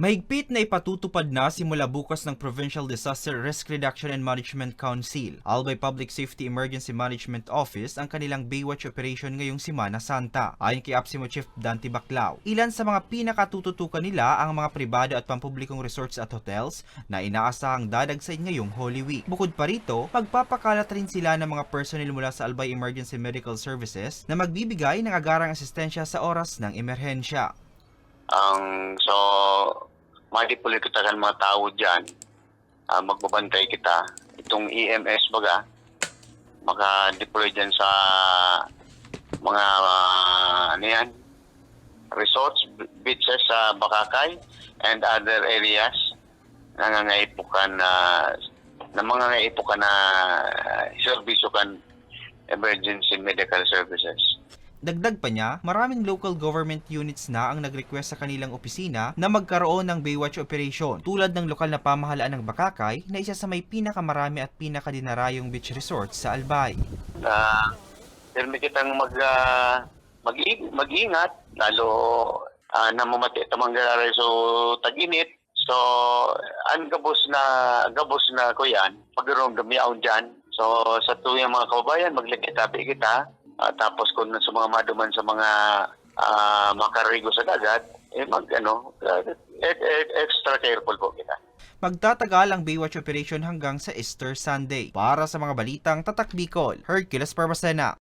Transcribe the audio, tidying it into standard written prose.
Mahigpit na ipatutupad na simula bukas ng Provincial Disaster Risk Reduction and Management Council, Albay Public Safety Emergency Management Office ang kanilang Baywatch operation ngayong Semana Santa. Ayon kay APSIMO Chief Dante Baclao, ilan sa mga pinakatututukan nila ang mga pribado at pampublikong resorts at hotels na inaasahang dadagsain ngayong Holy Week. Bukod pa rito, magpapakalat rin sila ng mga personnel mula sa Albay Emergency Medical Services na magbibigay ng agarang asistensya sa oras ng emerhensya. Madipuli kita kan mga tao dyan, magbabantay kita. Itong EMS baga, maka-deploy dyan sa mga resorts, beaches sa Bakakay and other areas na nangangaipukan na serbisyo kan emergency medical services. Dagdag pa niya, maraming local government units na ang nag-request sa kanilang opisina na magkaroon ng Baywatch operation, tulad ng lokal na pamahalaan ng Bakakay na isa sa may pinakamarami at pinakadinarayong beach resort sa Albay. Pirmi kitang mag-ingat, lalo na mamati tamang gararay so tag-init. So, gabos na ko yan, pag-room damiyaon dyan. So, sa tuyang mga kababayan, maglagkitabi kita. Tapos kung sa mga maduman sa mga makarigo sa dagat, extra careful po kita. Magtatagal ang Baywatch operation hanggang sa Easter Sunday. Para sa mga balitang Tatak Bicol, Hercules Parmasena.